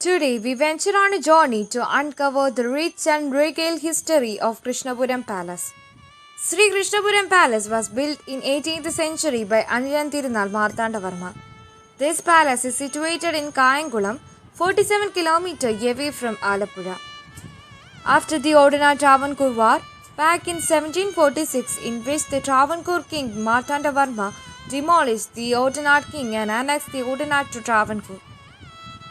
Today, we venture on a journey to uncover the rich and regal history of Krishnapuram Palace. Sri Krishnapuram Palace was built in 18th century by Anilan Tirunal Marthandavarma. This palace is situated in Kayangulam, 47 km away from Alappuzha. After the Odanad Travancore War, back in 1746, in which the Travancore king Marthandavarma demolished the Odanad king and annexed the Odanad to Travancore.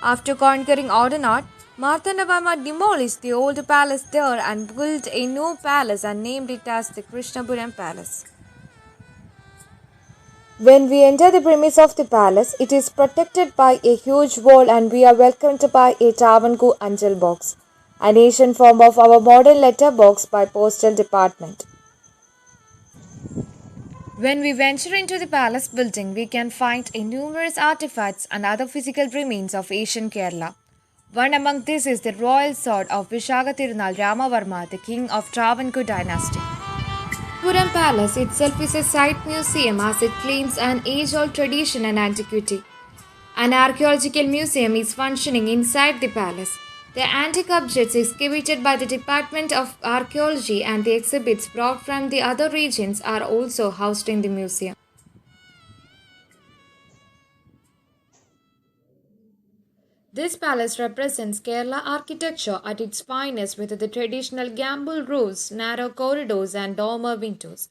After conquering Odanad, Marthandavarma demolished the old palace there and built a new palace and named it as the Krishnapuram Palace. When we enter the premise of the palace, it is protected by a huge wall and we are welcomed by a Travancore Anjal box, an ancient form of our modern letter box by Postal Department. When we venture into the palace building, we can find numerous artifacts and other physical remains of ancient Kerala. One among these is the royal sword of Vishaka Tirunal Ramavarma, the king of Travancore dynasty. Puram Palace itself is a site museum as it claims an age-old tradition and antiquity. An archaeological museum is functioning inside the palace. The antique objects excavated by the Department of Archaeology and the exhibits brought from the other regions are also housed in the museum. This palace represents Kerala architecture at its finest with the traditional gable roofs, narrow corridors and dormer windows.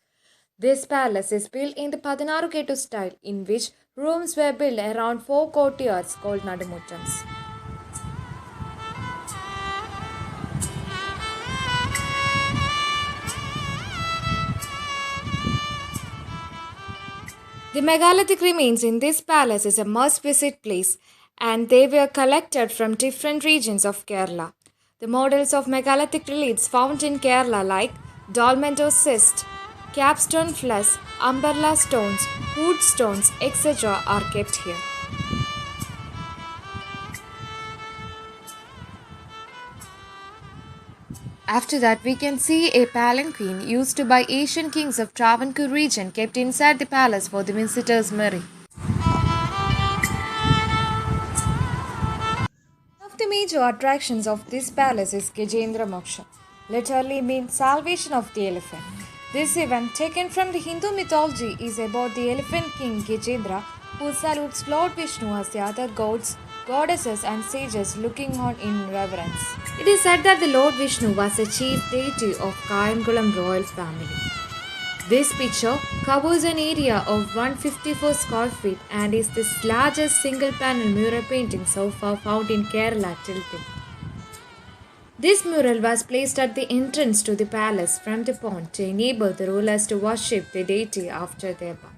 This palace is built in the Padanaruketu style in which rooms were built around four courtyards called Nadumuttams. The megalithic remains in this palace is a must-visit place and they were collected from different regions of Kerala. The models of megalithic reliefs found in Kerala like dolmen cyst, capstone flesh, umbrella stones, hood stones, etc. are kept here. After that, we can see a palanquin used by Asian kings of Travancore region kept inside the palace for the visitors' merry. One of the major attractions of this palace is Gajendra Moksha, literally means salvation of the elephant. This event, taken from the Hindu mythology, is about the elephant king Gajendra, who salutes Lord Vishnu as the other gods, goddesses and sages looking on in reverence. It is said that the Lord Vishnu was the chief deity of Kayangulam royal family. This picture covers an area of 154 square feet and is the largest single panel mural painting so far found in Kerala till date. This mural was placed at the entrance to the palace from the pond to enable the rulers to worship the deity after their bath.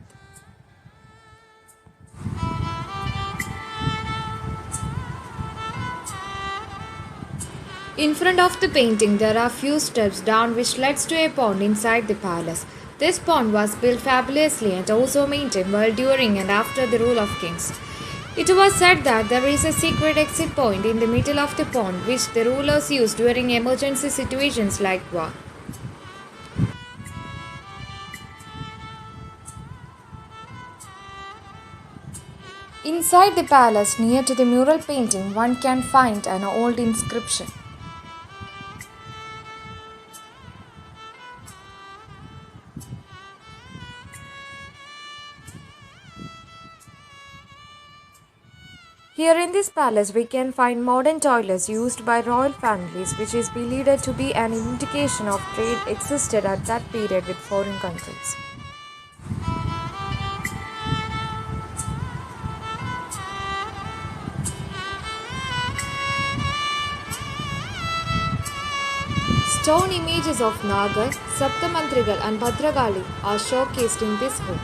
In front of the painting, there are few steps down which leads to a pond inside the palace. This pond was built fabulously and also maintained well during and after the rule of kings. It was said that there is a secret exit point in the middle of the pond which the rulers used during emergency situations like war. Inside the palace, near to the mural painting, one can find an old inscription. Here in this palace, we can find modern toilets used by royal families, which is believed to be an indication of trade existed at that period with foreign countries. Stone images of Nagar, Saptamantrigal and Bhadragali are showcased in this room.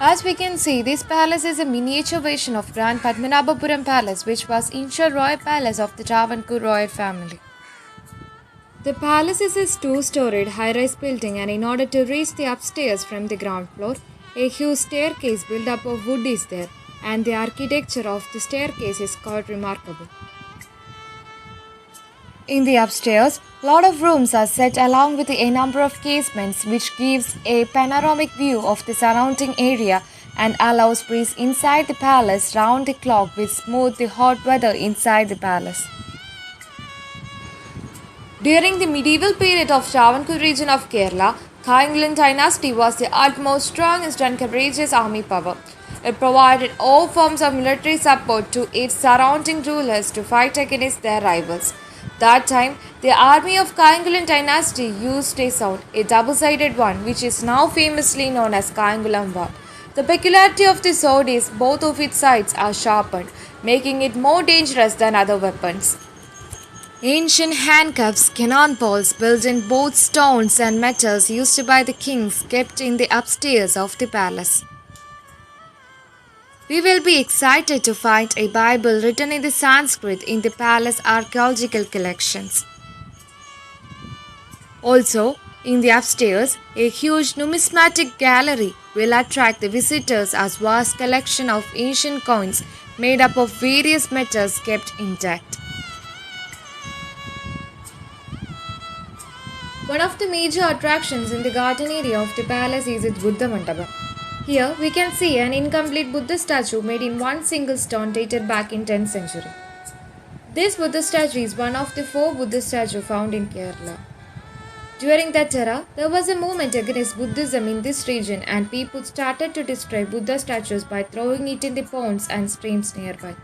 As we can see, this palace is a miniature version of Grand Padmanabhapuram Palace, which was initial royal palace of the Travancore royal family. The palace is a two-storied high-rise building, and in order to reach the upstairs from the ground floor, a huge staircase built up of wood is there, and the architecture of the staircase is quite remarkable. In the upstairs, lot of rooms are set along with a number of casements which gives a panoramic view of the surrounding area and allows breeze inside the palace round the clock which smooth the hot weather inside the palace. During the medieval period of Travancore region of Kerala, Kaingulan dynasty was the utmost strongest and courageous army power. It provided all forms of military support to its surrounding rulers to fight against their rivals. That time, the army of Kaingulan dynasty used a sword, a double-sided one, which is now famously known as Kaingulam War. The peculiarity of the sword is both of its sides are sharpened, making it more dangerous than other weapons. Ancient handcuffs, cannon balls built in both stones and metals used by the kings kept in the upstairs of the palace. We will be excited to find a Bible written in the Sanskrit in the palace archaeological collections. Also, in the upstairs, a huge numismatic gallery will attract the visitors as vast collection of ancient coins made up of various metals kept intact. One of the major attractions in the garden area of the palace is its Buddha Mandapa. Here we can see an incomplete Buddha statue made in one single stone dated back in 10th century. This Buddha statue is one of the 4 Buddha statues found in Kerala. During that era, there was a movement against Buddhism in this region and people started to destroy Buddha statues by throwing it in the ponds and streams nearby.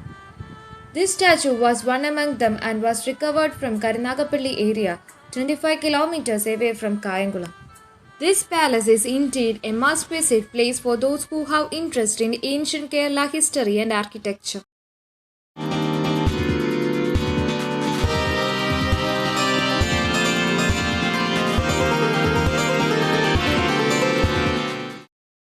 This statue was one among them and was recovered from Karunagapalli area, 25 kilometers away from Kayangulam. This palace is indeed a must-visit place for those who have interest in ancient Kerala history and architecture.